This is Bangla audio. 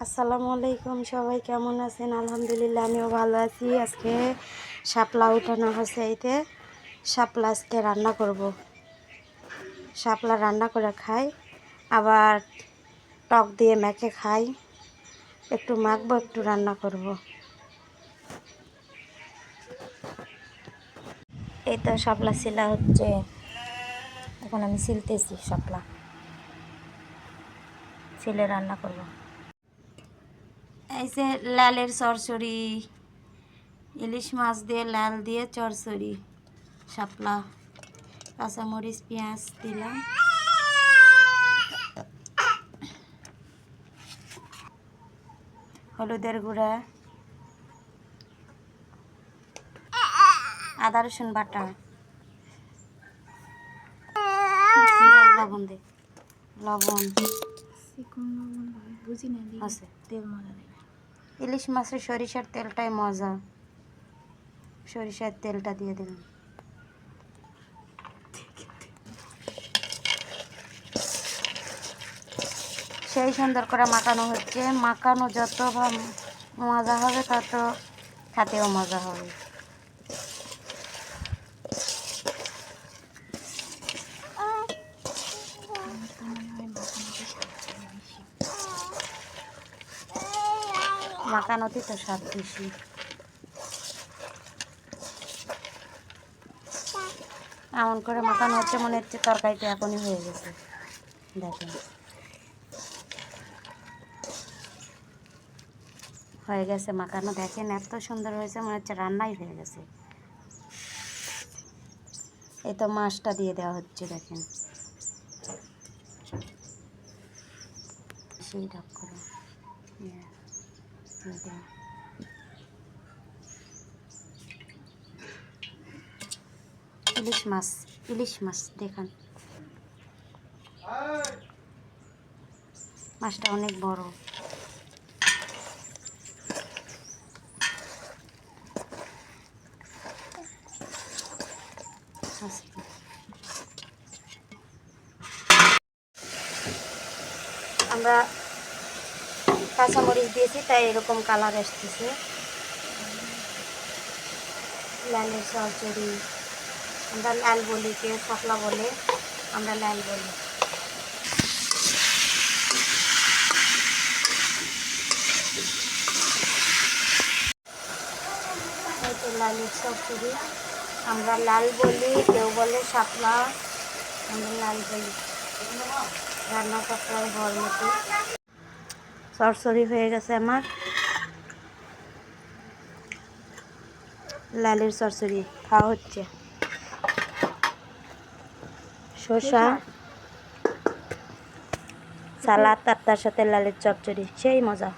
আসসালামু আলাইকুম, সবাই কেমন আছেন? আলহামদুলিল্লাহ আমিও ভালো আছি। আজকে শাপলা উঠানো হয়েছে, এইতে শাপলা আজকে রান্না করব। শাপলা রান্না করে খাই, আবার টক দিয়ে মেখে খাই। একটু মাখবো, একটু রান্না করব। এই তো শাপলা ছিলা হচ্ছে, এখন আমি ছিলতেছি শাপলা, ছিলে রান্না করব। এই যে লালের চরচড়ি, ইলিশ মাছ দিয়ে লাল দিয়ে চরচড়ি, শাপলা, কাঁচামরিচ পেঁয়াজ দিলাম, হলুদের গুঁড়া, আদা রসুন বাটা, লবণ দে, লবণ আছে। ইলিশ মাছের সরিষার তেলটাই মজা, সরিষার তেলটা দিয়ে দিলাম। সেই সুন্দর করে মাখানো হচ্ছে। মাখানো যত মজা হবে তত খেতেও মজা হবে। মাখানোতে তো স্বাদ বেশি। এমন করে মাখানো হচ্ছে, মনে হচ্ছে তরকারিটা এখনই হয়ে গেছে। দেখেন হয়ে গেছে মাখানো, দেখেন এত সুন্দর হয়েছে, মনে হচ্ছে রান্নাই হয়ে গেছে। এই তো মাছটা দিয়ে দেওয়া হচ্ছে, দেখেন সেই ঢাক করে ইলিশ মাছ, ইলিশ মাছ দেখেন মাছটা অনেক বড়। আমরা কাঁচামরিচ দিয়েছি তাই এরকম কালার আসতেছে। লালের চরচড়ি, আমরা লাল বলি, কেউ শাপলা বলে, আমরা লাল বলি। এই তো লালের চরচড়ি, আমরা লাল বলি, কেউ বলে শাপলা, আমরা লাল বলি। রান্নাটা প্রায় হওয়ার মতো, চরচড়ি হয়ে গেছে আমার। লালের চরচড়ি খাওয়া হচ্ছে। শসা, সালাদ, তার সাথে লালের চচ্চড়ি, সেই মজা।